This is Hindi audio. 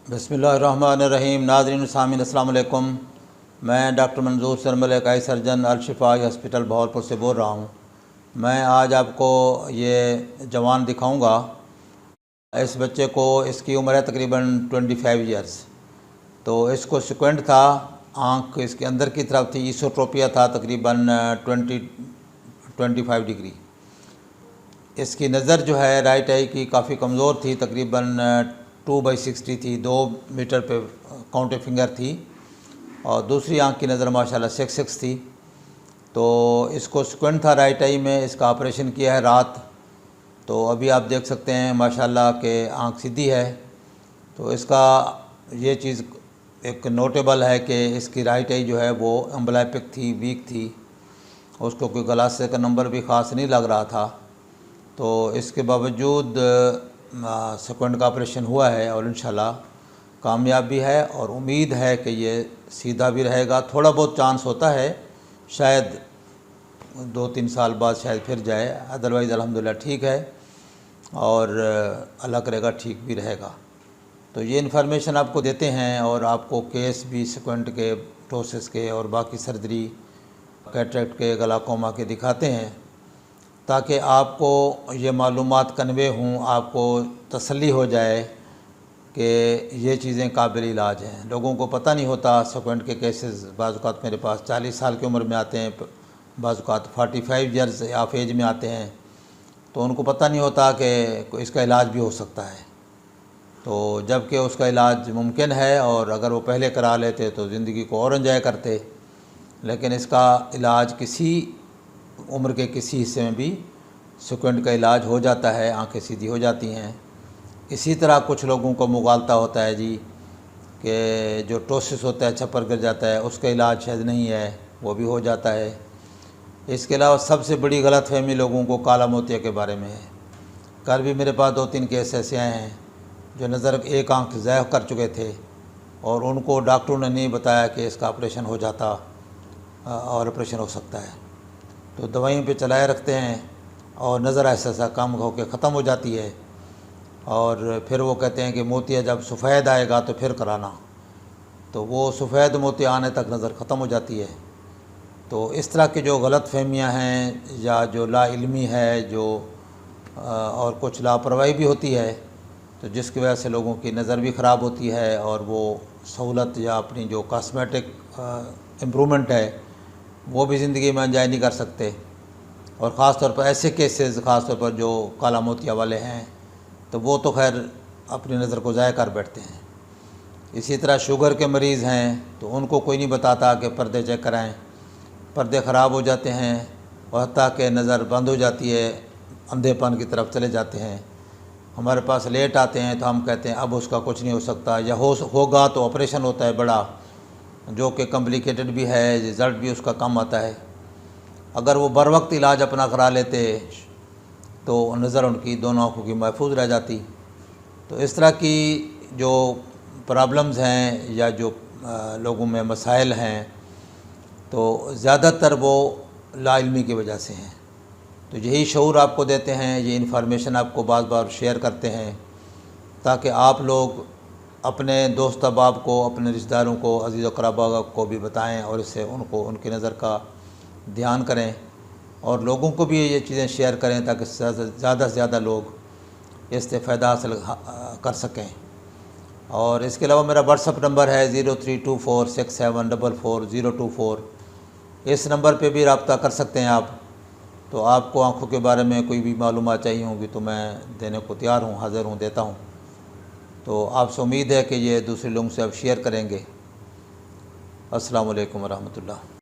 बिस्मिल्लाहिर्रहमानिर्रहीम। नाज़रीन सामीन अस्सलाम वालेकुम। मैं डॉक्टर मंजूर सरमल आई सर्जन अल-शिफा हॉस्पिटल बहावलपुर से बोल रहा हूँ। मैं आज आपको ये जवान दिखाऊंगा। इस बच्चे को इसकी उम्र है तकरीबन 25 ईयर्स। तो इसको सिक्वेंट था, आँख इसके अंदर की तरफ थी, ईसोट्रोपिया था तकरीबन 25 डिग्री। इसकी नज़र जो है राइट आई की काफ़ी कमज़ोर थी, तकरीबन 2/60 थी, 2 मीटर पे काउंटिंग फिंगर थी। और दूसरी आंख की नज़र माशाल्लाह 6 थी। तो इसको स्क्वेंट था राइट आई में। इसका ऑपरेशन किया है रात। तो अभी आप देख सकते हैं माशाल्लाह के आंख सीधी है। तो इसका ये चीज़ एक नोटेबल है कि इसकी राइट आई जो है वो एम्ब्लाइपिक थी, वीक थी। उसको कोई ग्लासेस का नंबर भी ख़ास नहीं लग रहा था। तो इसके बावजूद सेकेंड का ऑपरेशन हुआ है और इंशाल्लाह कामयाब भी है और उम्मीद है कि ये सीधा भी रहेगा। थोड़ा बहुत चांस होता है, शायद 2-3 साल बाद शायद फिर जाए, अदरवाइज़ अल्हम्दुलिल्लाह ठीक है और अल्लाह करेगा ठीक भी रहेगा। तो ये इन्फॉर्मेशन आपको देते हैं और आपको केस भी सेकेंड के, टोसिस के और बाकी सर्जरी, कैटरेक्ट के, ग्लाकोमा के दिखाते हैं ताकि आपको ये मालूमात कन्वे हों, आपको तसल्ली हो जाए कि ये चीज़ें काबिल इलाज हैं। लोगों को पता नहीं होता। सेकेंड के केसेस बाज़ मेरे पास 40 साल की उम्र में आते हैं, बाज़ 45 ईयर्स ऑफ एज में आते हैं। तो उनको पता नहीं होता कि इसका इलाज भी हो सकता है। तो जबकि उसका इलाज मुमकिन है और अगर वो पहले करा लेते तो ज़िंदगी को और एंजॉय करते। लेकिन इसका इलाज किसी उम्र के किसी हिस्से में भी सेकेंड का इलाज हो जाता है, आंखें सीधी हो जाती हैं। इसी तरह कुछ लोगों को मुगालता होता है जी कि जो टोसिस होता है, छप्पर गिर जाता है, उसका इलाज शायद नहीं है, वो भी हो जाता है। इसके अलावा सबसे बड़ी गलतफहमी लोगों को काला मोतिया के बारे में है। कल भी मेरे पास 2-3 केस ऐसे आए हैं जो नज़र एक आंख ज़ाया कर चुके थे और उनको डॉक्टरों ने नहीं बताया कि इसका ऑपरेशन हो जाता और ऑपरेशन हो सकता है। तो दवाइयों पे चलाए रखते हैं और नज़र ऐसा कम होकर ख़त्म हो जाती है और फिर वो कहते हैं कि मोतिया जब सफ़ेद आएगा तो फिर कराना। तो वो सफ़ेद मोतिया आने तक नज़र ख़त्म हो जाती है। तो इस तरह की जो गलत फहमियाँ हैं या जो लाइल्मी है, जो और कुछ लापरवाही भी होती है, तो जिसकी वजह से लोगों की नज़र भी ख़राब होती है और वो सहूलत या अपनी जो कॉस्मेटिक इम्प्रूवमेंट है वो भी ज़िंदगी में एंजॉय नहीं कर सकते। और ख़ास तौर पर ऐसे केसेस, ख़ास तौर पर जो काला मोतिया वाले हैं, तो वो तो खैर अपनी नज़र को ज़ाया कर बैठते हैं। इसी तरह शुगर के मरीज़ हैं तो उनको कोई नहीं बताता कि पर्दे चेक कराएं। पर्दे ख़राब हो जाते हैं और हत्ता कि नज़र बंद हो जाती है, अंधेपन की तरफ चले जाते हैं। हमारे पास लेट आते हैं तो हम कहते हैं अब उसका कुछ नहीं हो सकता, या होगा तो ऑपरेशन होता है बड़ा, जो कि कॉम्प्लिकेटेड भी है, रिज़ल्ट भी उसका कम आता है। अगर वो बर वक्त इलाज अपना करा लेते तो नज़र उनकी दोनों आँखों की महफूज रह जाती। तो इस तरह की जो प्रॉब्लम्स हैं या जो लोगों में मसाइल हैं, तो ज़्यादातर वो लाइल्मी की वजह से हैं। तो यही शऊर आपको देते हैं, ये इन्फॉर्मेशन आपको बार बार शेयर करते हैं ताकि आप लोग अपने दोस्त अहबाब को, अपने रिश्तेदारों को, अज़ीज़ व क़राबा को भी बताएं और इससे उनको उनकी नज़र का ध्यान करें और लोगों को भी ये चीज़ें शेयर करें ताकि ज़्यादा से ज़्यादा लोग इससे फ़ायदा हासिल कर सकें। और इसके अलावा मेरा व्हाट्सअप नंबर है 032467444024। इस नंबर पे भी रब्ता कर सकते हैं आप। तो आपको आँखों के बारे में कोई भी मालूमात चाहिए होंगी तो मैं देने को तैयार हूँ, हाज़िर हूँ, देता हूँ। तो आपसे उम्मीद है कि ये दूसरे लोगों से आप शेयर करेंगे। अस्सलाम वालेकुम रहमतुल्लाह।